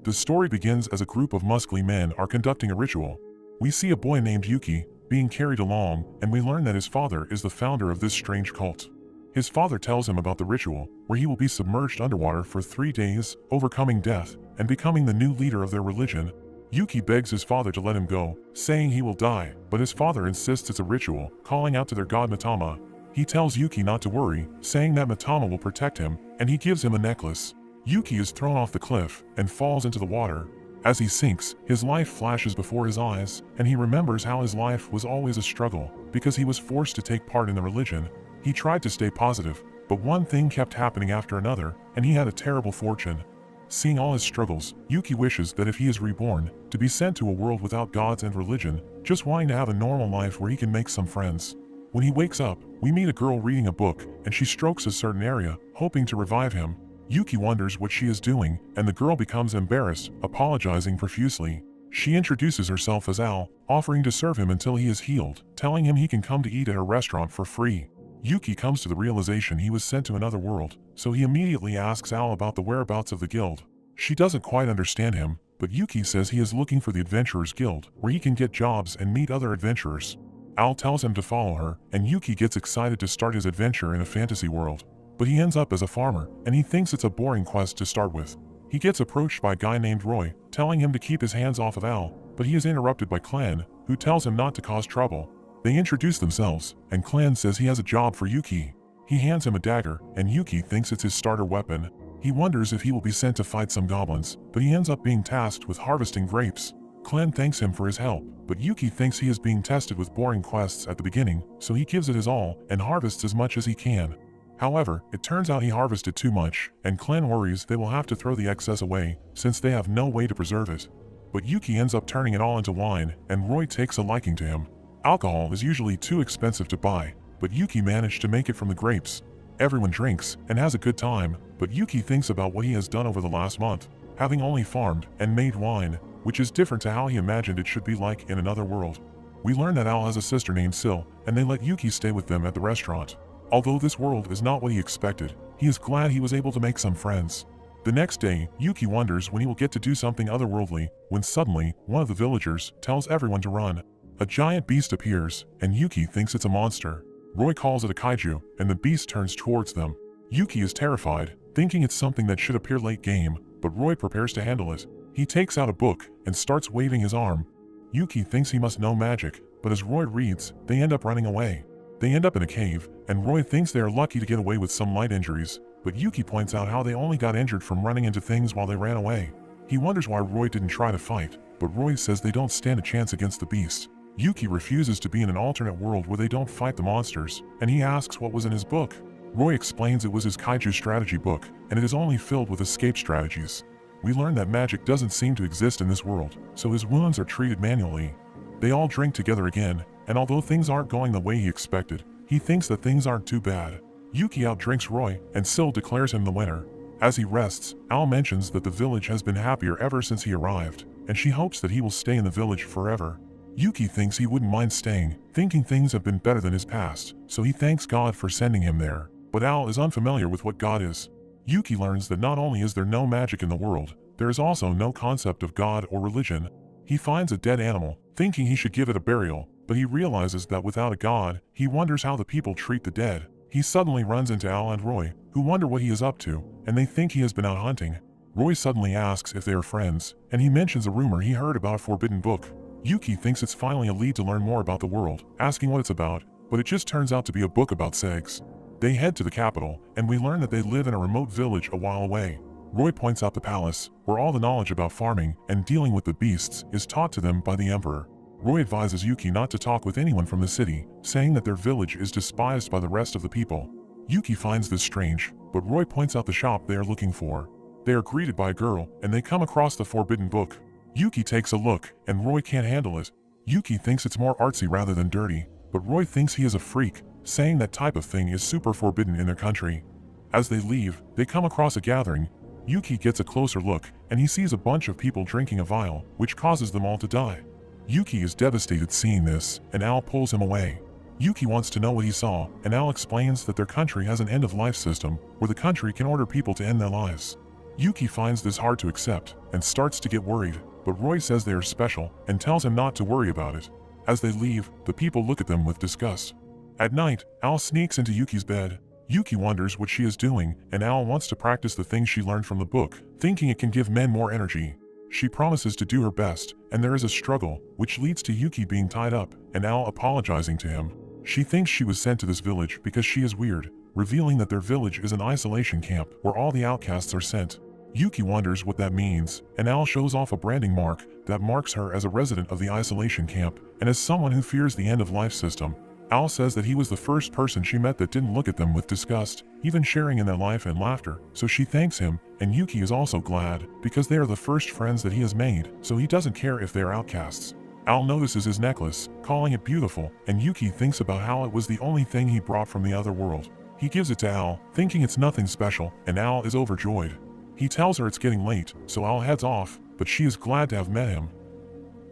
The story begins as a group of muscly men are conducting a ritual. We see a boy named Yuki being carried along, and we learn that his father is the founder of this strange cult. His father tells him about the ritual, where he will be submerged underwater for 3 days, overcoming death, and becoming the new leader of their religion. Yuki begs his father to let him go, saying he will die, but his father insists it's a ritual, calling out to their god Mitama. He tells Yuki not to worry, saying that Mitama will protect him, and he gives him a necklace. Yuki is thrown off the cliff and falls into the water. As he sinks, his life flashes before his eyes, and he remembers how his life was always a struggle, because he was forced to take part in the religion. He tried to stay positive, but one thing kept happening after another, and he had a terrible fortune. Seeing all his struggles, Yuki wishes that if he is reborn, to be sent to a world without gods and religion, just wanting to have a normal life where he can make some friends. When he wakes up, we meet a girl reading a book, and she strokes a certain area, hoping to revive him. Yuki wonders what she is doing, and the girl becomes embarrassed, apologizing profusely. She introduces herself as Al, offering to serve him until he is healed, telling him he can come to eat at her restaurant for free. Yuki comes to the realization he was sent to another world, so he immediately asks Al about the whereabouts of the guild. She doesn't quite understand him, but Yuki says he is looking for the Adventurers Guild, where he can get jobs and meet other adventurers. Al tells him to follow her, and Yuki gets excited to start his adventure in a fantasy world. But he ends up as a farmer, and he thinks it's a boring quest to start with. He gets approached by a guy named Roy, telling him to keep his hands off of Al, but he is interrupted by Clan, who tells him not to cause trouble. They introduce themselves, and Clan says he has a job for Yuki. He hands him a dagger, and Yuki thinks it's his starter weapon. He wonders if he will be sent to fight some goblins, but he ends up being tasked with harvesting grapes. Clan thanks him for his help, but Yuki thinks he is being tested with boring quests at the beginning, so he gives it his all and harvests as much as he can. However, it turns out he harvested too much, and Clan worries they will have to throw the excess away, since they have no way to preserve it. But Yuki ends up turning it all into wine, and Roy takes a liking to him. Alcohol is usually too expensive to buy, but Yuki managed to make it from the grapes. Everyone drinks and has a good time, but Yuki thinks about what he has done over the last month, having only farmed and made wine, which is different to how he imagined it should be like in another world. We learn that Al has a sister named Sil, and they let Yuki stay with them at the restaurant. Although this world is not what he expected, he is glad he was able to make some friends. The next day, Yuki wonders when he will get to do something otherworldly, when suddenly, one of the villagers tells everyone to run. A giant beast appears, and Yuki thinks it's a monster. Roy calls it a kaiju, and the beast turns towards them. Yuki is terrified, thinking it's something that should appear late game, but Roy prepares to handle it. He takes out a book and starts waving his arm. Yuki thinks he must know magic, but as Roy reads, they end up running away. They end up in a cave, and Roy thinks they are lucky to get away with some light injuries, but Yuki points out how they only got injured from running into things while they ran away. He wonders why Roy didn't try to fight, but Roy says they don't stand a chance against the beast. Yuki refuses to be in an alternate world where they don't fight the monsters, and he asks what was in his book. Roy explains it was his kaiju strategy book, and it is only filled with escape strategies. We learn that magic doesn't seem to exist in this world, so his wounds are treated manually. They all drink together again, and although things aren't going the way he expected, he thinks that things aren't too bad. Yuki outdrinks Roy, and Sil declares him the winner. As he rests, Al mentions that the village has been happier ever since he arrived, and she hopes that he will stay in the village forever. Yuki thinks he wouldn't mind staying, thinking things have been better than his past, so he thanks God for sending him there. But Al is unfamiliar with what God is. Yuki learns that not only is there no magic in the world, there is also no concept of God or religion. He finds a dead animal, thinking he should give it a burial, but he realizes that without a god, he wonders how the people treat the dead. He suddenly runs into Al and Roy, who wonder what he is up to, and they think he has been out hunting. Roy suddenly asks if they are friends, and he mentions a rumor he heard about a forbidden book. Yuki thinks it's finally a lead to learn more about the world, asking what it's about, but it just turns out to be a book about segs. They head to the capital, and we learn that they live in a remote village a while away. Roy points out the palace, where all the knowledge about farming and dealing with the beasts is taught to them by the emperor. Roy advises Yuki not to talk with anyone from the city, saying that their village is despised by the rest of the people. Yuki finds this strange, but Roy points out the shop they are looking for. They are greeted by a girl, and they come across the forbidden book. Yuki takes a look, and Roy can't handle it. Yuki thinks it's more artsy rather than dirty, but Roy thinks he is a freak, saying that type of thing is super forbidden in their country. As they leave, they come across a gathering. Yuki gets a closer look, and he sees a bunch of people drinking a vial, which causes them all to die. Yuki is devastated seeing this, and Al pulls him away. Yuki wants to know what he saw, and Al explains that their country has an end-of-life system, where the country can order people to end their lives. Yuki finds this hard to accept and starts to get worried, but Roy says they are special and tells him not to worry about it. As they leave, the people look at them with disgust. At night, Al sneaks into Yuki's bed. Yuki wonders what she is doing, and Al wants to practice the things she learned from the book, thinking it can give men more energy. She promises to do her best, and there is a struggle, which leads to Yuki being tied up, and Al apologizing to him. She thinks she was sent to this village because she is weird, revealing that their village is an isolation camp where all the outcasts are sent. Yuki wonders what that means, and Al shows off a branding mark that marks her as a resident of the isolation camp and as someone who fears the end-of-life system. Al says that he was the first person she met that didn't look at them with disgust, even sharing in their life and laughter, so she thanks him, and Yuki is also glad, because they are the first friends that he has made, so he doesn't care if they are outcasts. Al notices his necklace, calling it beautiful, and Yuki thinks about how it was the only thing he brought from the other world. He gives it to Al, thinking it's nothing special, and Al is overjoyed. He tells her it's getting late, so Al heads off, but she is glad to have met him.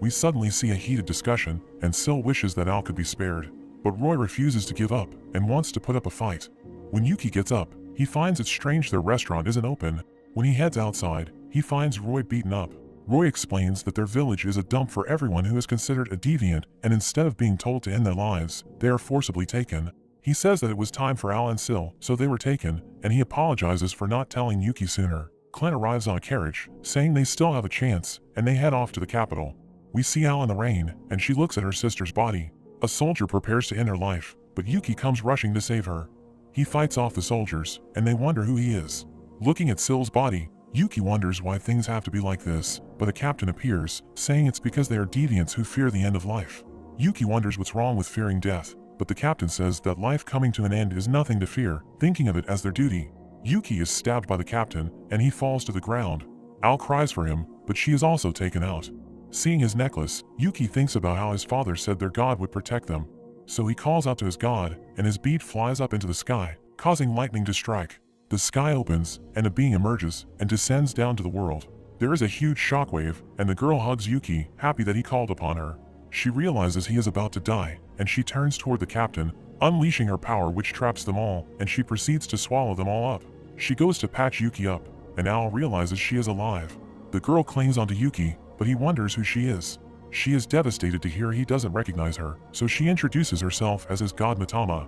We suddenly see a heated discussion, and Sil wishes that Al could be spared. But Roy refuses to give up and wants to put up a fight. When Yuki gets up, he finds it strange their restaurant isn't open. When he heads outside, he finds Roy beaten up. Roy explains that their village is a dump for everyone who is considered a deviant, and instead of being told to end their lives, they are forcibly taken. He says that it was time for Al and Sil, so they were taken, and he apologizes for not telling Yuki sooner. Clint arrives on a carriage, saying they still have a chance, and they head off to the capital. We see Al in the rain, and she looks at her sister's body. A soldier prepares to end her life, but Yuki comes rushing to save her. He fights off the soldiers, and they wonder who he is. Looking at Sil's body, Yuki wonders why things have to be like this, but a captain appears, saying it's because they are deviants who fear the end of life. Yuki wonders what's wrong with fearing death, but the captain says that life coming to an end is nothing to fear, thinking of it as their duty. Yuki is stabbed by the captain, and he falls to the ground. Al cries for him, but she is also taken out. Seeing his necklace, Yuki thinks about how his father said their god would protect them. So he calls out to his god, and his bead flies up into the sky, causing lightning to strike. The sky opens, and a being emerges and descends down to the world. There is a huge shockwave, and the girl hugs Yuki, happy that he called upon her. She realizes he is about to die, and she turns toward the captain, unleashing her power which traps them all, and she proceeds to swallow them all up. She goes to patch Yuki up, and Al realizes she is alive. The girl clings onto Yuki, but he wonders who she is. She is devastated to hear he doesn't recognize her, so she introduces herself as his god Mitama.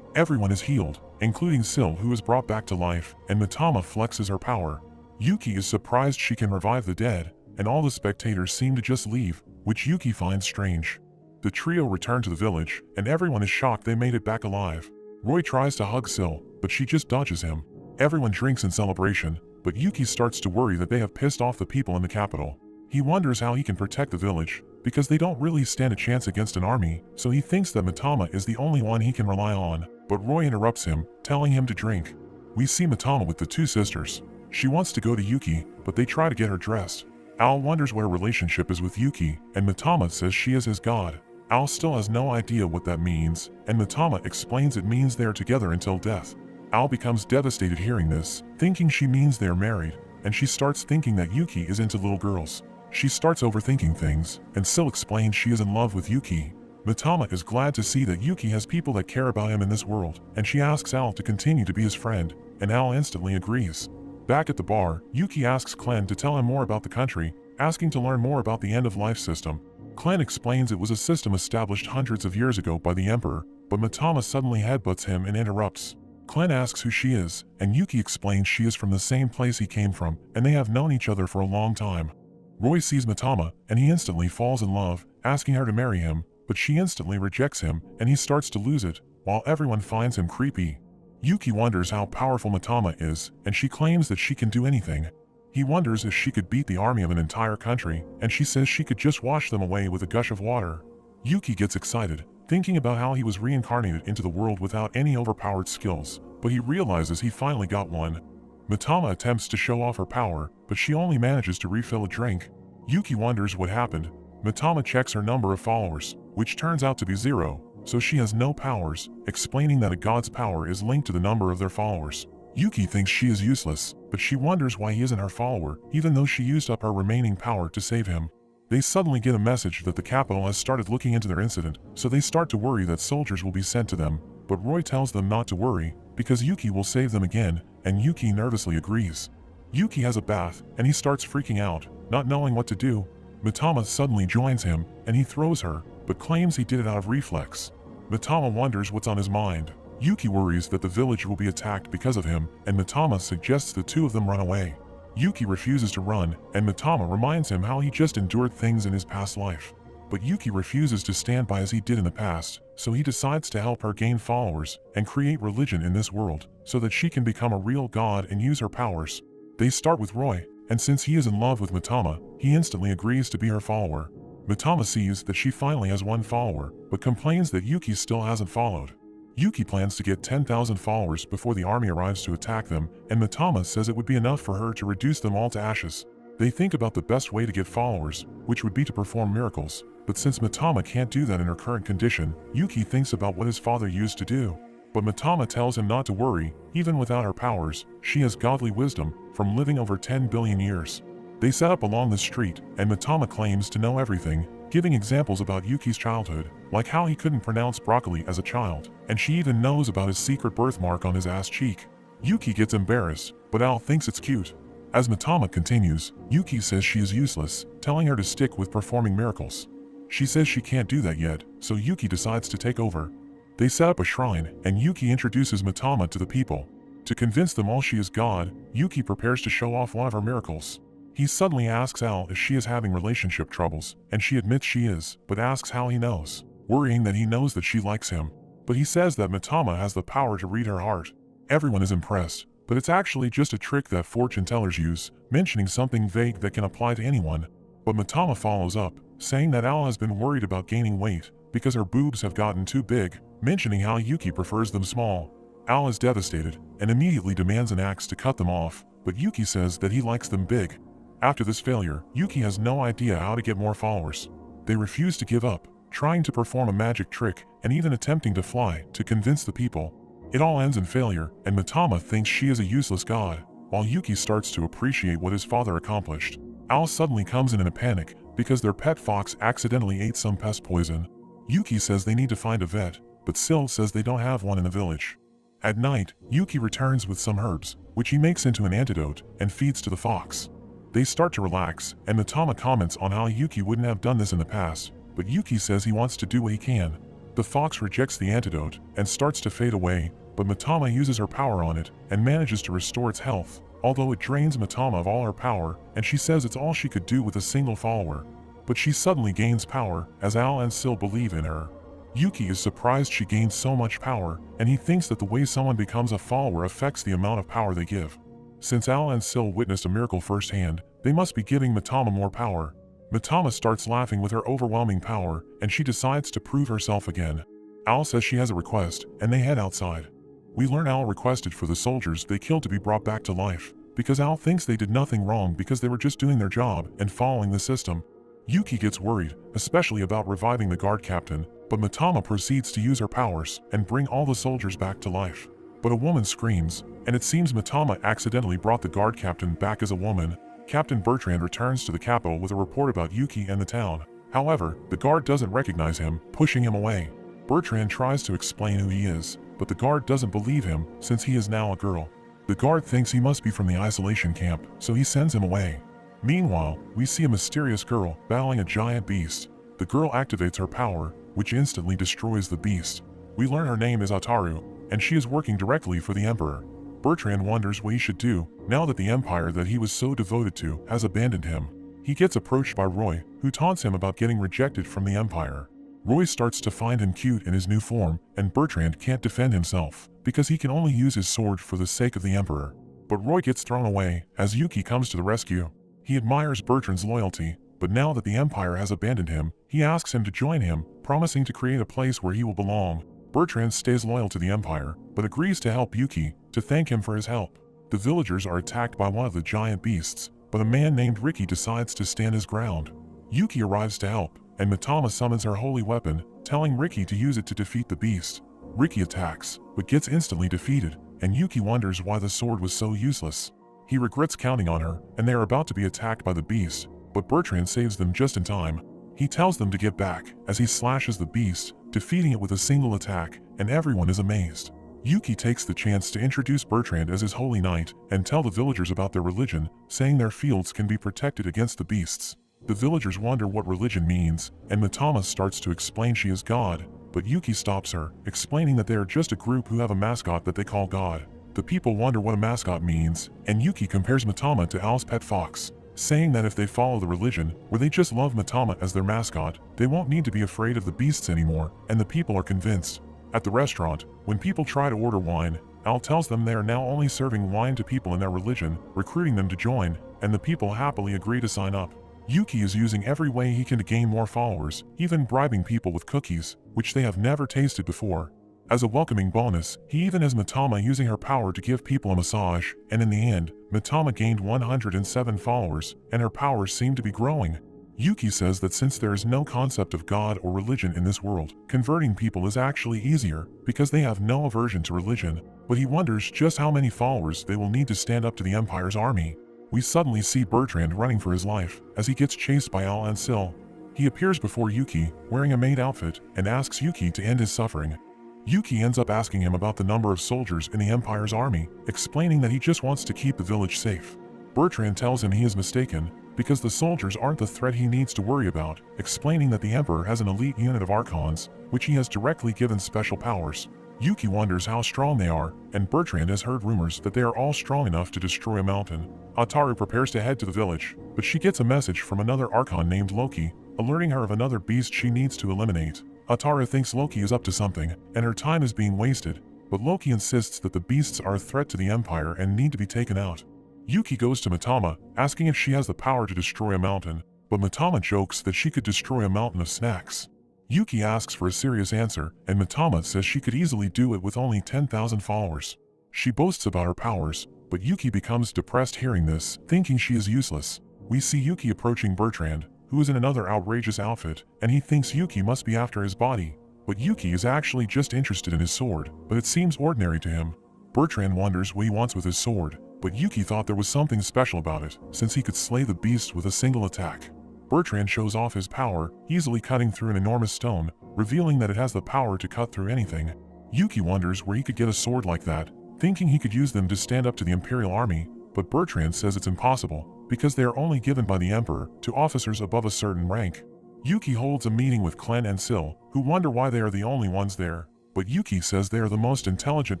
Everyone is healed, including Sil, who is brought back to life, and Mitama flexes her power. Yuki is surprised she can revive the dead, and all the spectators seem to just leave, which Yuki finds strange. The trio return to the village, and everyone is shocked they made it back alive. Roy tries to hug Sil, but she just dodges him. Everyone drinks in celebration, but Yuki starts to worry that they have pissed off the people in the capital. He wonders how he can protect the village, because they don't really stand a chance against an army, so he thinks that Mitama is the only one he can rely on, but Roy interrupts him, telling him to drink. We see Mitama with the two sisters. She wants to go to Yuki, but they try to get her dressed. Al wonders what her relationship is with Yuki, and Mitama says she is his god. Al still has no idea what that means, and Mitama explains it means they are together until death. Al becomes devastated hearing this, thinking she means they are married, and she starts thinking that Yuki is into little girls. She starts overthinking things, and Sil explains she is in love with Yuki. Mitama is glad to see that Yuki has people that care about him in this world, and she asks Al to continue to be his friend, and Al instantly agrees. Back at the bar, Yuki asks Clen to tell him more about the country, asking to learn more about the end-of-life system. Clen explains it was a system established hundreds of years ago by the Emperor, but Mitama suddenly headbutts him and interrupts. Clen asks who she is, and Yuki explains she is from the same place he came from, and they have known each other for a long time. Roy sees Mitama, and he instantly falls in love, asking her to marry him, but she instantly rejects him, and he starts to lose it, while everyone finds him creepy. Yuki wonders how powerful Mitama is, and she claims that she can do anything. He wonders if she could beat the army of an entire country, and she says she could just wash them away with a gush of water. Yuki gets excited, thinking about how he was reincarnated into the world without any overpowered skills, but he realizes he finally got one. Mitama attempts to show off her power, but she only manages to refill a drink. Yuki wonders what happened. Mitama checks her number of followers, which turns out to be 0, so she has no powers, explaining that a god's power is linked to the number of their followers. Yuki thinks she is useless, but she wonders why he isn't her follower, even though she used up her remaining power to save him. They suddenly get a message that the capital has started looking into their incident, so they start to worry that soldiers will be sent to them, but Roy tells them not to worry, because Yuki will save them again, and Yuki nervously agrees. Yuki has a bath, and he starts freaking out, not knowing what to do. Mitama suddenly joins him, and he throws her, but claims he did it out of reflex. Mitama wonders what's on his mind. Yuki worries that the village will be attacked because of him, and Mitama suggests the two of them run away. Yuki refuses to run, and Mitama reminds him how he just endured things in his past life. But Yuki refuses to stand by as he did in the past, so he decides to help her gain followers and create religion in this world, so that she can become a real god and use her powers. They start with Roy, and since he is in love with Mitama, he instantly agrees to be her follower. Mitama sees that she finally has one follower, but complains that Yuki still hasn't followed. Yuki plans to get 10,000 followers before the army arrives to attack them, and Mitama says it would be enough for her to reduce them all to ashes. They think about the best way to get followers, which would be to perform miracles, but since Mitama can't do that in her current condition, Yuki thinks about what his father used to do. But Mitama tells him not to worry, even without her powers, she has godly wisdom from living over 10 billion years. They set up along the street, and Mitama claims to know everything, giving examples about Yuki's childhood, like how he couldn't pronounce broccoli as a child, and she even knows about his secret birthmark on his ass cheek. Yuki gets embarrassed, but Al thinks it's cute. As Mitama continues, Yuki says she is useless, telling her to stick with performing miracles. She says she can't do that yet, so Yuki decides to take over. They set up a shrine, and Yuki introduces Mitama to the people. To convince them all she is God, Yuki prepares to show off one of her miracles. He suddenly asks Al if she is having relationship troubles, and she admits she is, but asks how he knows, worrying that he knows that she likes him. But he says that Mitama has the power to read her heart. Everyone is impressed, but it's actually just a trick that fortune tellers use, mentioning something vague that can apply to anyone. But Mitama follows up, saying that Al has been worried about gaining weight because her boobs have gotten too big, mentioning how Yuki prefers them small. Al is devastated and immediately demands an axe to cut them off, but Yuki says that he likes them big. After this failure, Yuki has no idea how to get more followers. They refuse to give up, trying to perform a magic trick and even attempting to fly to convince the people. It all ends in failure, and Mitama thinks she is a useless god, while Yuki starts to appreciate what his father accomplished. Al suddenly comes in a panic because their pet fox accidentally ate some pest poison. Yuki says they need to find a vet, but Syl says they don't have one in the village. At night, Yuki returns with some herbs, which he makes into an antidote and feeds to the fox. They start to relax, and Mitama comments on how Yuki wouldn't have done this in the past, but Yuki says he wants to do what he can. The fox rejects the antidote and starts to fade away, but Mitama uses her power on it and manages to restore its health, although it drains Mitama of all her power, and she says it's all she could do with a single follower. But she suddenly gains power, as Al and Syl believe in her. Yuki is surprised she gains so much power, and he thinks that the way someone becomes a follower affects the amount of power they give. Since Al and Syl witnessed a miracle firsthand, they must be giving Mitama more power. Mitama starts laughing with her overwhelming power, and she decides to prove herself again. Al says she has a request, and they head outside. We learn Al requested for the soldiers they killed to be brought back to life, because Al thinks they did nothing wrong because they were just doing their job and following the system. Yuki gets worried, especially about reviving the guard captain, but Mitama proceeds to use her powers and bring all the soldiers back to life. But a woman screams, and it seems Mitama accidentally brought the guard captain back as a woman. Captain Bertrand returns to the capital with a report about Yuki and the town. However, the guard doesn't recognize him, pushing him away. Bertrand tries to explain who he is, but the guard doesn't believe him since he is now a girl. The guard thinks he must be from the isolation camp, so he sends him away. Meanwhile, we see a mysterious girl battling a giant beast. The girl activates her power, which instantly destroys the beast. We learn her name is Ataru, and she is working directly for the Emperor. Bertrand wonders what he should do now that the empire that he was so devoted to has abandoned him. He gets approached by Roy, who taunts him about getting rejected from the empire. Roy starts to find him cute in his new form, and Bertrand can't defend himself because he can only use his sword for the sake of the Emperor. But Roy gets thrown away as Yuki comes to the rescue. He admires Bertrand's loyalty, but now that the Empire has abandoned him, he asks him to join him, promising to create a place where he will belong. Bertrand stays loyal to the Empire, but agrees to help Yuki, to thank him for his help. The villagers are attacked by one of the giant beasts, but a man named Ricky decides to stand his ground. Yuki arrives to help, and Mitama summons her holy weapon, telling Ricky to use it to defeat the beast. Ricky attacks, but gets instantly defeated, and Yuki wonders why the sword was so useless. He regrets counting on her, and they are about to be attacked by the beast, but Bertrand saves them just in time. He tells them to get back, as he slashes the beast, defeating it with a single attack, and everyone is amazed. Yuki takes the chance to introduce Bertrand as his holy knight and tell the villagers about their religion, saying their fields can be protected against the beasts. The villagers wonder what religion means, and Mitama starts to explain she is God, but Yuki stops her, explaining that they are just a group who have a mascot that they call God. The people wonder what a mascot means, and Yuki compares Mitama to Owl's pet fox, saying that if they follow the religion, where they just love Mitama as their mascot, they won't need to be afraid of the beasts anymore, and the people are convinced. At the restaurant, when people try to order wine, Owl tells them they are now only serving wine to people in their religion, recruiting them to join, and the people happily agree to sign up. Yuki is using every way he can to gain more followers, even bribing people with cookies, which they have never tasted before. As a welcoming bonus, he even has Mitama using her power to give people a massage, and in the end, Mitama gained 107 followers, and her powers seem to be growing. Yuki says that since there is no concept of God or religion in this world, converting people is actually easier, because they have no aversion to religion, but he wonders just how many followers they will need to stand up to the Empire's army. We suddenly see Bertrand running for his life, as he gets chased by Owl and Sil. He appears before Yuki, wearing a maid outfit, and asks Yuki to end his suffering. Yuki ends up asking him about the number of soldiers in the Empire's army, explaining that he just wants to keep the village safe. Bertrand tells him he is mistaken, because the soldiers aren't the threat he needs to worry about, explaining that the Emperor has an elite unit of Archons, which he has directly given special powers. Yuki wonders how strong they are, and Bertrand has heard rumors that they are all strong enough to destroy a mountain. Ataru prepares to head to the village, but she gets a message from another Archon named Loki, alerting her of another beast she needs to eliminate. Ataru thinks Loki is up to something, and her time is being wasted, but Loki insists that the beasts are a threat to the Empire and need to be taken out. Yuki goes to Mitama, asking if she has the power to destroy a mountain, but Mitama jokes that she could destroy a mountain of snacks. Yuki asks for a serious answer, and Mitama says she could easily do it with only 10,000 followers. She boasts about her powers, but Yuki becomes depressed hearing this, thinking she is useless. We see Yuki approaching Bertrand, who is in another outrageous outfit, and he thinks Yuki must be after his body. But Yuki is actually just interested in his sword, but it seems ordinary to him. Bertrand wonders what he wants with his sword, but Yuki thought there was something special about it, since he could slay the beast with a single attack. Bertrand shows off his power, easily cutting through an enormous stone, revealing that it has the power to cut through anything. Yuki wonders where he could get a sword like that, thinking he could use them to stand up to the Imperial Army, but Bertrand says it's impossible, because they are only given by the Emperor to officers above a certain rank. Yuki holds a meeting with Klen and Sil, who wonder why they are the only ones there, but Yuki says they are the most intelligent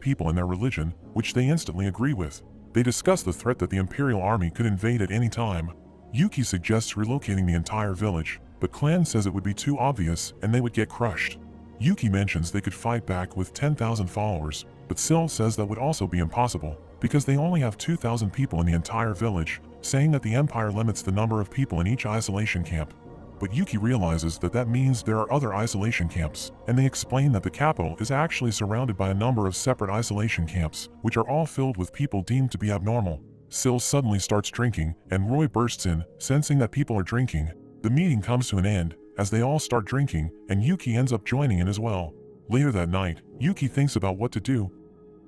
people in their religion, which they instantly agree with. They discuss the threat that the Imperial Army could invade at any time. Yuki suggests relocating the entire village, but Klen says it would be too obvious and they would get crushed. Yuki mentions they could fight back with 10,000 followers, but Sil says that would also be impossible, because they only have 2,000 people in the entire village, saying that the Empire limits the number of people in each isolation camp. But Yuki realizes that that means there are other isolation camps, and they explain that the capital is actually surrounded by a number of separate isolation camps, which are all filled with people deemed to be abnormal. Sil suddenly starts drinking, and Roy bursts in, sensing that people are drinking. The meeting comes to an end, as they all start drinking, and Yuki ends up joining in as well. Later that night, Yuki thinks about what to do.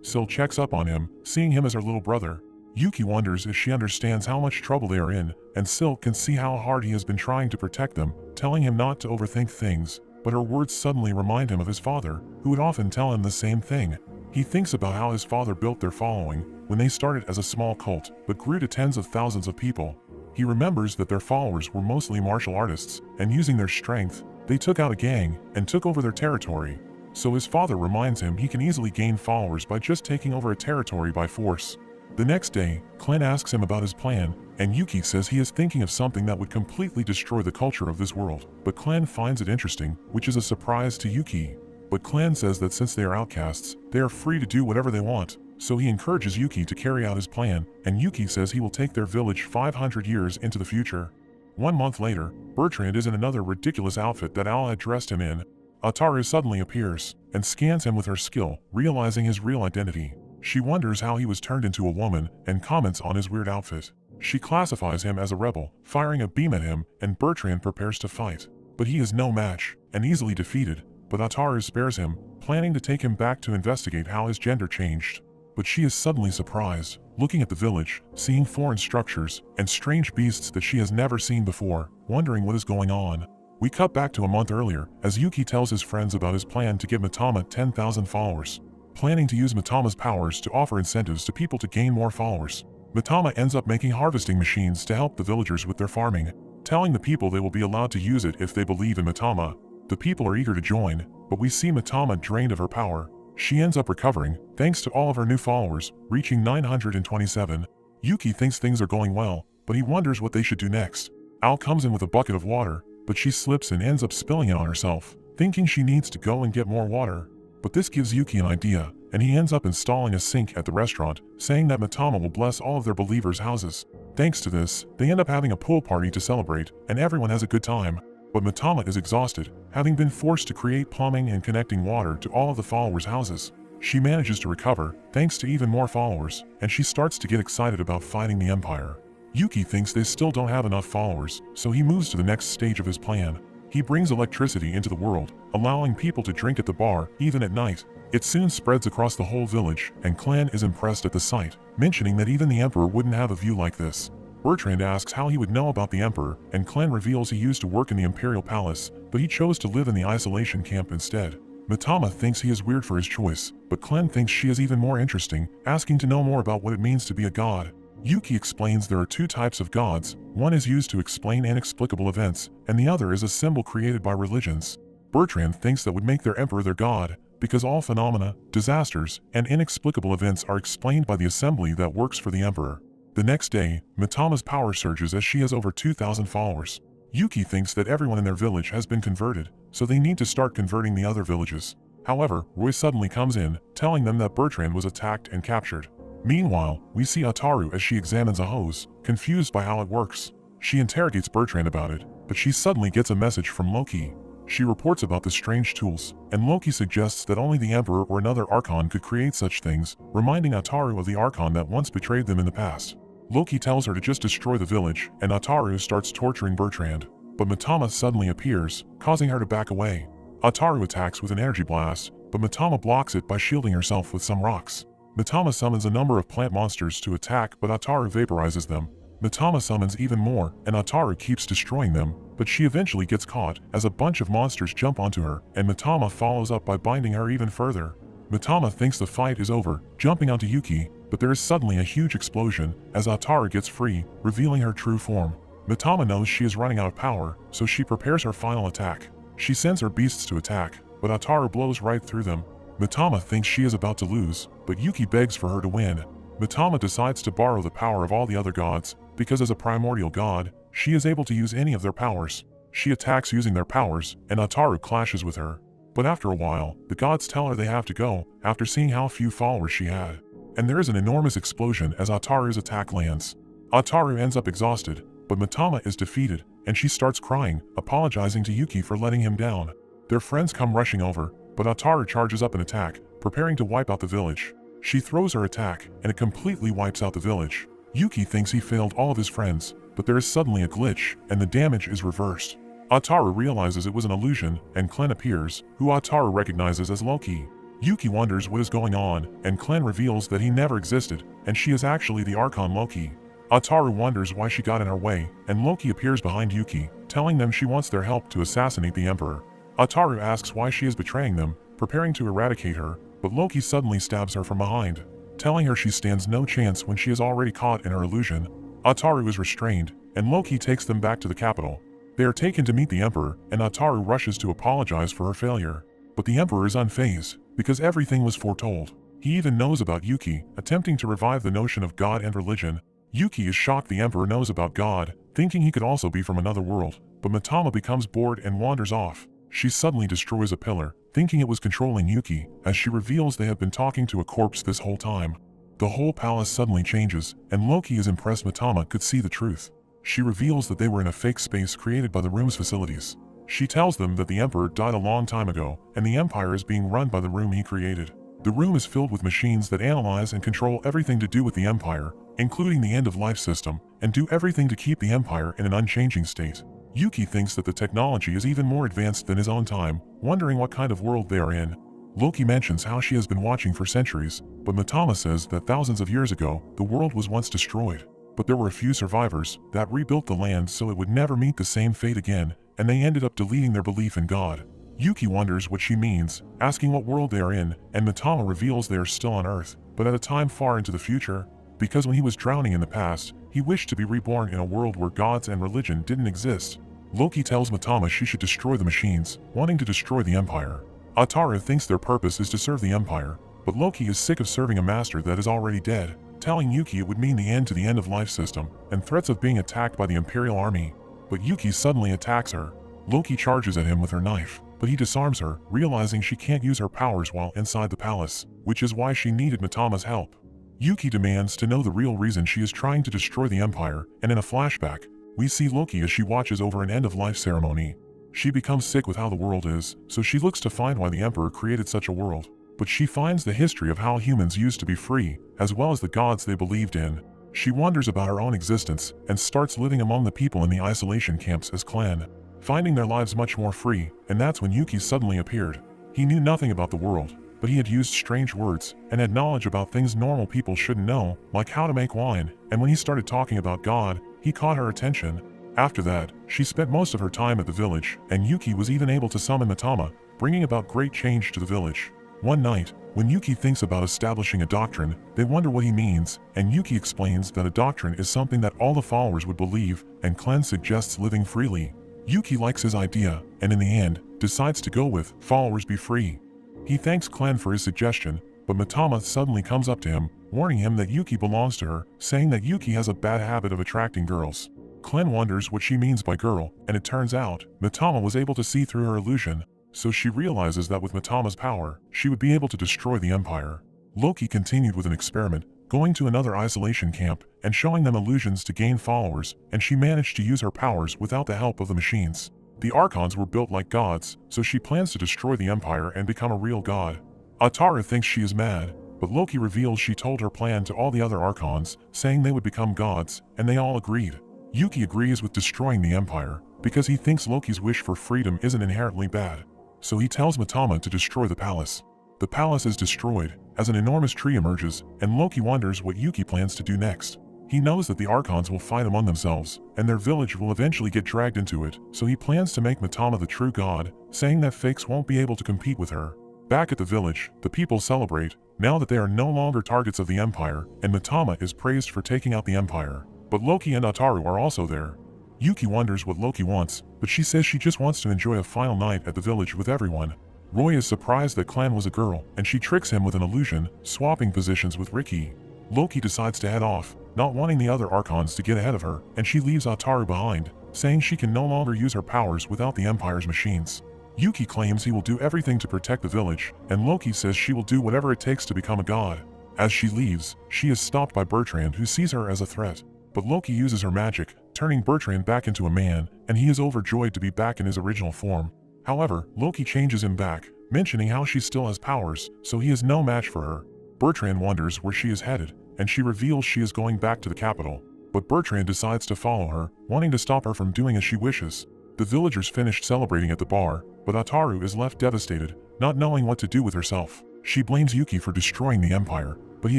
Sil checks up on him, seeing him as her little brother. Yuki wonders if she understands how much trouble they are in, and Sil can see how hard he has been trying to protect them, telling him not to overthink things, but her words suddenly remind him of his father, who would often tell him the same thing. He thinks about how his father built their following, when they started as a small cult, but grew to tens of thousands of people. He remembers that their followers were mostly martial artists, and using their strength, they took out a gang and took over their territory. So his father reminds him he can easily gain followers by just taking over a territory by force. The next day, Klen asks him about his plan, and Yuki says he is thinking of something that would completely destroy the culture of this world, but Klen finds it interesting, which is a surprise to Yuki. But Klen says that since they are outcasts, they are free to do whatever they want, so he encourages Yuki to carry out his plan, and Yuki says he will take their village 500 years into the future. 1 month later, Bertrand is in another ridiculous outfit that Al had dressed him in. Ataru suddenly appears, and scans him with her skill, realizing his real identity. She wonders how he was turned into a woman, and comments on his weird outfit. She classifies him as a rebel, firing a beam at him, and Bertrand prepares to fight. But he is no match, and easily defeated, but Ataru spares him, planning to take him back to investigate how his gender changed. But she is suddenly surprised, looking at the village, seeing foreign structures, and strange beasts that she has never seen before, wondering what is going on. We cut back to a month earlier, as Yuki tells his friends about his plan to give Mitama 10,000 followers. planning to use Mitama's powers to offer incentives to people to gain more followers. Mitama ends up making harvesting machines to help the villagers with their farming, telling the people they will be allowed to use it if they believe in Mitama. The people are eager to join, but we see Mitama drained of her power. She ends up recovering, thanks to all of her new followers, reaching 927. Yuki thinks things are going well, but he wonders what they should do next. Al comes in with a bucket of water, but she slips and ends up spilling it on herself, thinking she needs to go and get more water. But this gives Yuki an idea, and he ends up installing a sink at the restaurant, saying that Mitama will bless all of their believers' houses. Thanks to this, they end up having a pool party to celebrate, and everyone has a good time. But Mitama is exhausted, having been forced to create plumbing and connecting water to all of the followers' houses. She manages to recover, thanks to even more followers, and she starts to get excited about fighting the Empire. Yuki thinks they still don't have enough followers, so he moves to the next stage of his plan. He brings electricity into the world, allowing people to drink at the bar, even at night. It soon spreads across the whole village, and Clan is impressed at the sight, mentioning that even the Emperor wouldn't have a view like this. Bertrand asks how he would know about the Emperor, and Clan reveals he used to work in the Imperial Palace, but he chose to live in the isolation camp instead. Mitama thinks he is weird for his choice, but Clan thinks she is even more interesting, asking to know more about what it means to be a god. Yuki explains there are two types of gods, one is used to explain inexplicable events, and the other is a symbol created by religions. Bertrand thinks that would make their emperor their god, because all phenomena, disasters, and inexplicable events are explained by the assembly that works for the emperor. The next day, Mitama's power surges as she has over 2,000 followers. Yuki thinks that everyone in their village has been converted, so they need to start converting the other villages. However, Roy suddenly comes in, telling them that Bertrand was attacked and captured. Meanwhile, we see Ataru as she examines a hose, confused by how it works. She interrogates Bertrand about it, but she suddenly gets a message from Loki. She reports about the strange tools, and Loki suggests that only the Emperor or another Archon could create such things, reminding Ataru of the Archon that once betrayed them in the past. Loki tells her to just destroy the village, and Ataru starts torturing Bertrand. But Mitama suddenly appears, causing her to back away. Ataru attacks with an energy blast, but Mitama blocks it by shielding herself with some rocks. Mitama summons a number of plant monsters to attack, but Ataru vaporizes them. Mitama summons even more, and Ataru keeps destroying them, but she eventually gets caught as a bunch of monsters jump onto her, and Mitama follows up by binding her even further. Mitama thinks the fight is over, jumping onto Yuki, but there is suddenly a huge explosion as Ataru gets free, revealing her true form. Mitama knows she is running out of power, so she prepares her final attack. She sends her beasts to attack, but Ataru blows right through them. Mitama thinks she is about to lose, but Yuki begs for her to win. Mitama decides to borrow the power of all the other gods, because as a primordial god, she is able to use any of their powers. She attacks using their powers, and Ataru clashes with her. But after a while, the gods tell her they have to go, after seeing how few followers she had. And there is an enormous explosion as Ataru's attack lands. Ataru ends up exhausted, but Mitama is defeated, and she starts crying, apologizing to Yuki for letting him down. Their friends come rushing over, but Ataru charges up an attack, preparing to wipe out the village. She throws her attack, and it completely wipes out the village. Yuki thinks he failed all of his friends, but there is suddenly a glitch, and the damage is reversed. Ataru realizes it was an illusion, and Clan appears, who Ataru recognizes as Loki. Yuki wonders what is going on, and Clan reveals that he never existed, and she is actually the Archon Loki. Ataru wonders why she got in her way, and Loki appears behind Yuki, telling them she wants their help to assassinate the Emperor. Ataru asks why she is betraying them, preparing to eradicate her, but Loki suddenly stabs her from behind, telling her she stands no chance when she is already caught in her illusion. Ataru is restrained, and Loki takes them back to the capital. They are taken to meet the Emperor, and Ataru rushes to apologize for her failure. But the Emperor is unfazed, because everything was foretold. He even knows about Yuki, attempting to revive the notion of God and religion. Yuki is shocked the Emperor knows about God, thinking he could also be from another world, but Mitama becomes bored and wanders off. She suddenly destroys a pillar, thinking it was controlling Yuki, as she reveals they have been talking to a corpse this whole time. The whole palace suddenly changes, and Loki is impressed Mitama could see the truth. She reveals that they were in a fake space created by the room's facilities. She tells them that the Emperor died a long time ago, and the Empire is being run by the room he created. The room is filled with machines that analyze and control everything to do with the Empire, including the end-of-life system, and do everything to keep the Empire in an unchanging state. Yuki thinks that the technology is even more advanced than his own time, wondering what kind of world they are in. Loki mentions how she has been watching for centuries, but Mitama says that thousands of years ago, the world was once destroyed. But there were a few survivors that rebuilt the land so it would never meet the same fate again, and they ended up deleting their belief in God. Yuki wonders what she means, asking what world they are in, and Mitama reveals they are still on Earth, but at a time far into the future, because when he was drowning in the past, he wished to be reborn in a world where gods and religion didn't exist. Loki tells Mitama she should destroy the machines, wanting to destroy the Empire. Ataru thinks their purpose is to serve the Empire, but Loki is sick of serving a master that is already dead, telling Yuki it would mean the end to the end-of-life system, and threats of being attacked by the Imperial Army. But Yuki suddenly attacks her. Loki charges at him with her knife, but he disarms her, realizing she can't use her powers while inside the palace, which is why she needed Mitama's help. Yuki demands to know the real reason she is trying to destroy the Empire, and in a flashback, we see Loki as she watches over an end-of-life ceremony. She becomes sick with how the world is, so she looks to find why the Emperor created such a world. But she finds the history of how humans used to be free, as well as the gods they believed in. She wonders about her own existence, and starts living among the people in the isolation camps as clan, finding their lives much more free, and that's when Yuki suddenly appeared. He knew nothing about the world, but he had used strange words, and had knowledge about things normal people shouldn't know, like how to make wine, and when he started talking about God, he caught her attention. After that, she spent most of her time at the village, and Yuki was even able to summon Mitama, bringing about great change to the village. One night, when Yuki thinks about establishing a doctrine, they wonder what he means, and Yuki explains that a doctrine is something that all the followers would believe, and Clan suggests living freely. Yuki likes his idea, and in the end, decides to go with followers be free. He thanks Clan for his suggestion, but Mitama suddenly comes up to him, warning him that Yuki belongs to her, saying that Yuki has a bad habit of attracting girls. Clan wonders what she means by girl, and it turns out, Mitama was able to see through her illusion, so she realizes that with Mitama's power, she would be able to destroy the Empire. Loki continued with an experiment, going to another isolation camp and showing them illusions to gain followers, and she managed to use her powers without the help of the machines. The Archons were built like gods, so she plans to destroy the Empire and become a real god. Ataru thinks she is mad, but Loki reveals she told her plan to all the other Archons, saying they would become gods, and they all agreed. Yuki agrees with destroying the Empire, because he thinks Loki's wish for freedom isn't inherently bad. So he tells Mitama to destroy the palace. The palace is destroyed, as an enormous tree emerges, and Loki wonders what Yuki plans to do next. He knows that the Archons will fight among themselves, and their village will eventually get dragged into it, so he plans to make Mitama the true god, saying that fakes won't be able to compete with her. Back at the village, the people celebrate, now that they are no longer targets of the Empire, and Mitama is praised for taking out the Empire. But Loki and Ataru are also there. Yuki wonders what Loki wants, but she says she just wants to enjoy a final night at the village with everyone. Roy is surprised that Clan was a girl, and she tricks him with an illusion, swapping positions with Ricky. Loki decides to head off, not wanting the other Archons to get ahead of her, and she leaves Ataru behind, saying she can no longer use her powers without the Empire's machines. Yuki claims he will do everything to protect the village, and Loki says she will do whatever it takes to become a god. As she leaves, she is stopped by Bertrand, who sees her as a threat. But Loki uses her magic, turning Bertrand back into a man, and he is overjoyed to be back in his original form. However, Loki changes him back, mentioning how she still has powers, so he is no match for her. Bertrand wonders where she is headed, and she reveals she is going back to the capital. But Bertrand decides to follow her, wanting to stop her from doing as she wishes. The villagers finished celebrating at the bar, but Ataru is left devastated, not knowing what to do with herself. She blames Yuki for destroying the Empire, but he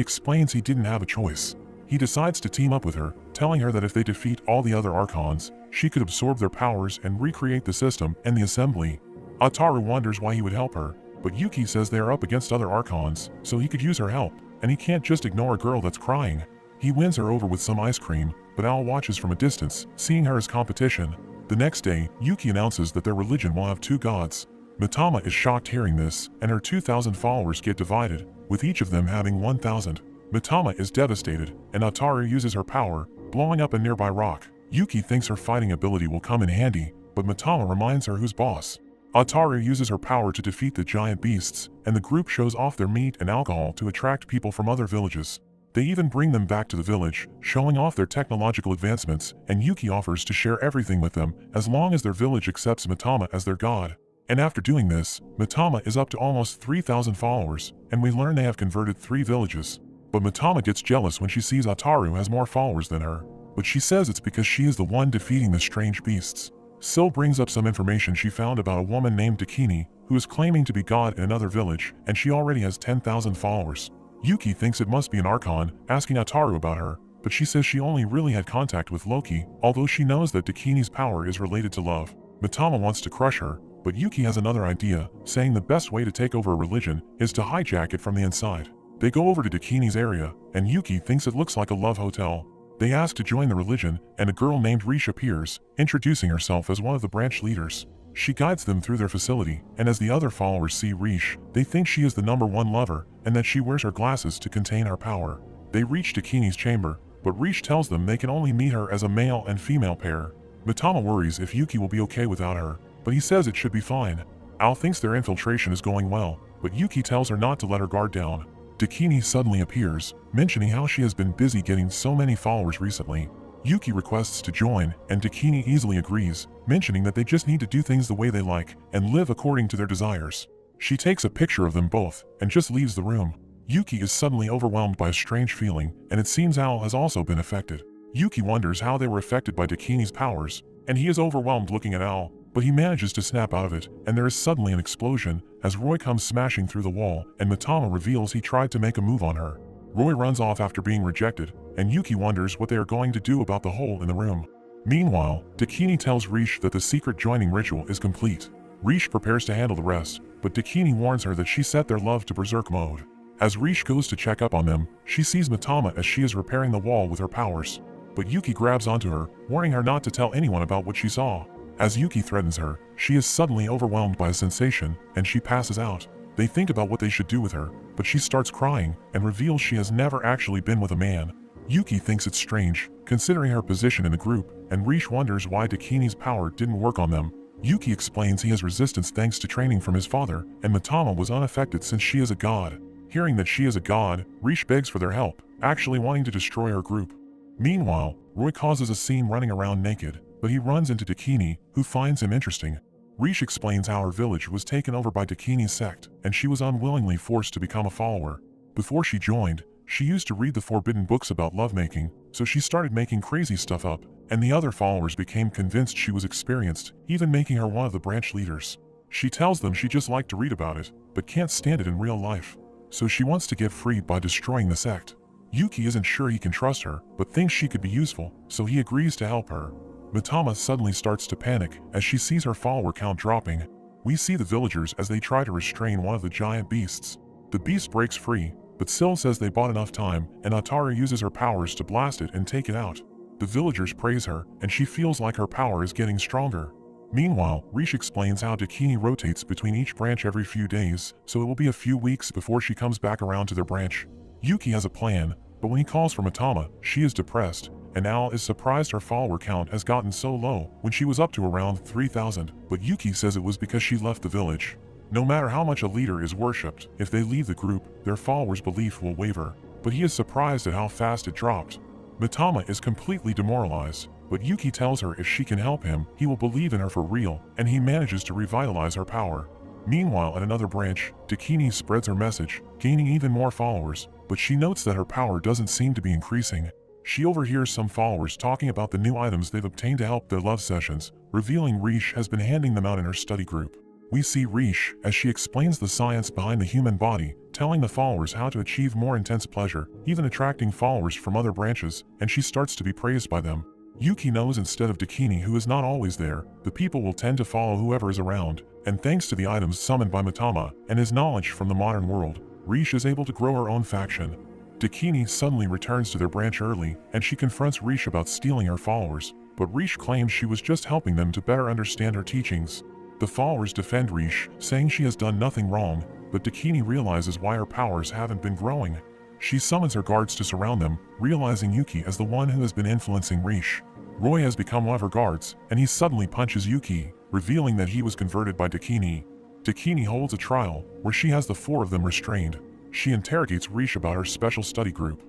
explains he didn't have a choice. He decides to team up with her, telling her that if they defeat all the other Archons, she could absorb their powers and recreate the system and the assembly. Ataru wonders why he would help her, but Yuki says they are up against other Archons, so he could use her help, and he can't just ignore a girl that's crying. He wins her over with some ice cream, but Al watches from a distance, seeing her as competition. The next day, Yuki announces that their religion will have 2 gods. Mitama is shocked hearing this, and her 2,000 followers get divided, with each of them having 1,000. Mitama is devastated, and Ataru uses her power, blowing up a nearby rock. Yuki thinks her fighting ability will come in handy, but Mitama reminds her who's boss. Ataru uses her power to defeat the giant beasts, and the group shows off their meat and alcohol to attract people from other villages. They even bring them back to the village, showing off their technological advancements, and Yuki offers to share everything with them as long as their village accepts Mitama as their god. And after doing this, Mitama is up to almost 3,000 followers, and we learn they have converted 3 villages. But Mitama gets jealous when she sees Ataru has more followers than her, but she says it's because she is the one defeating the strange beasts. Sil brings up some information she found about a woman named Dakini, who is claiming to be god in another village, and she already has 10,000 followers. Yuki thinks it must be an Archon, asking Ataru about her, but she says she only really had contact with Loki, although she knows that Dakini's power is related to love. Mitama wants to crush her, But Yuki has another idea, saying the best way to take over a religion is to hijack it from the inside. They go over to Dakini's area, and Yuki thinks it looks like a love hotel. They ask to join the religion, and a girl named Rish appears, introducing herself as one of the branch leaders. She guides them through their facility, and as the other followers see Rish, they think she is the #1 lover, and that she wears her glasses to contain her power. They reach Dakini's chamber, but Rish tells them they can only meet her as a male and female pair. Mitama worries if Yuki will be okay without her, but he says it should be fine. Ao thinks their infiltration is going well, but Yuki tells her not to let her guard down. Dakini suddenly appears, mentioning how she has been busy getting so many followers recently. Yuki requests to join, and Dakini easily agrees, mentioning that they just need to do things the way they like and live according to their desires. She takes a picture of them both and just leaves the room. Yuki is suddenly overwhelmed by a strange feeling, and it seems Ao has also been affected. Yuki wonders how they were affected by Dakini's powers, and he is overwhelmed looking at Ao, but he manages to snap out of it, and there is suddenly an explosion as Roy comes smashing through the wall, and Mitama reveals he tried to make a move on her. Roy runs off after being rejected, and Yuki wonders what they are going to do about the hole in the room. Meanwhile, Dakini tells Rish that the secret joining ritual is complete. Rish prepares to handle the rest, but Dakini warns her that she set their love to berserk mode. As Rish goes to check up on them, she sees Mitama as she is repairing the wall with her powers. But Yuki grabs onto her, warning her not to tell anyone about what she saw. As Yuki threatens her, she is suddenly overwhelmed by a sensation, and she passes out. They think about what they should do with her, but she starts crying and reveals she has never actually been with a man. Yuki thinks it's strange, considering her position in the group, and Rish wonders why Dakini's power didn't work on them. Yuki explains he has resistance thanks to training from his father, and Mitama was unaffected since she is a god. Hearing that she is a god, Rish begs for their help, actually wanting to destroy her group. Meanwhile, Roy causes a scene running around naked, but he runs into Dakini, who finds him interesting. Rish explains how her village was taken over by Dakini's sect, and she was unwillingly forced to become a follower. Before she joined, she used to read the forbidden books about lovemaking, so she started making crazy stuff up, and the other followers became convinced she was experienced, even making her one of the branch leaders. She tells them she just liked to read about it, but can't stand it in real life. So she wants to get free by destroying the sect. Yuki isn't sure he can trust her, but thinks she could be useful, so he agrees to help her. Mitama suddenly starts to panic as she sees her follower count dropping. We see the villagers as they try to restrain one of the giant beasts. The beast breaks free, but Syl says they bought enough time, and Atara uses her powers to blast it and take it out. The villagers praise her, and she feels like her power is getting stronger. Meanwhile, Rish explains how Dakini rotates between each branch every few days, so it will be a few weeks before she comes back around to their branch. Yuki has a plan, but when he calls for Mitama, she is depressed, and Al is surprised her follower count has gotten so low when she was up to around 3,000, but Yuki says it was because she left the village. No matter how much a leader is worshipped, if they leave the group, their followers' belief will waver, but he is surprised at how fast it dropped. Mitama is completely demoralized, but Yuki tells her if she can help him, he will believe in her for real, and he manages to revitalize her power. Meanwhile, at another branch, Dakini spreads her message, gaining even more followers, but she notes that her power doesn't seem to be increasing. She overhears some followers talking about the new items they've obtained to help their love sessions, revealing Rish has been handing them out in her study group. We see Rish as she explains the science behind the human body, telling the followers how to achieve more intense pleasure, even attracting followers from other branches, and she starts to be praised by them. Yuki knows instead of Dakini, who is not always there, the people will tend to follow whoever is around, and thanks to the items summoned by Mitama and his knowledge from the modern world, Rish is able to grow her own faction. Dakini suddenly returns to their branch early, and she confronts Rish about stealing her followers, but Rish claims she was just helping them to better understand her teachings. The followers defend Rish, saying she has done nothing wrong, but Dakini realizes why her powers haven't been growing. She summons her guards to surround them, realizing Yuki as the one who has been influencing Rish. Roy has become one of her guards, and he suddenly punches Yuki, revealing that he was converted by Dakini. Dakini holds a trial, where she has the four of them restrained. She interrogates Rish about her special study group.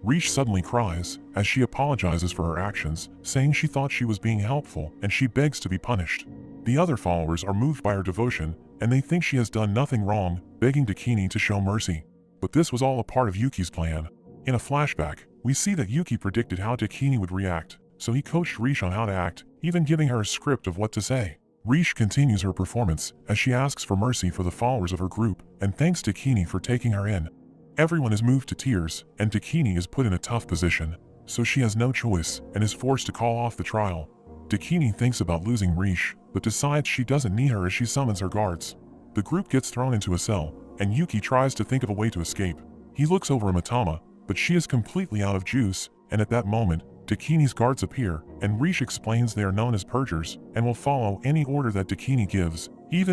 Rish suddenly cries, as she apologizes for her actions, saying she thought she was being helpful, and she begs to be punished. The other followers are moved by her devotion, and they think she has done nothing wrong, begging Dakini to show mercy. But this was all a part of Yuki's plan. In a flashback, we see that Yuki predicted how Dakini would react, so he coached Rish on how to act, even giving her a script of what to say. Rish continues her performance, as she asks for mercy for the followers of her group, and thanks Dakini for taking her in. Everyone is moved to tears, and Dakini is put in a tough position, so she has no choice, and is forced to call off the trial. Dakini thinks about losing Riche, but decides she doesn't need her as she summons her guards. The group gets thrown into a cell, and Yuki tries to think of a way to escape. He looks over Mitama, but she is completely out of juice, and at that moment, Dakini's guards appear, and Riche explains they are known as purgers, and will follow any order that Dakini gives, even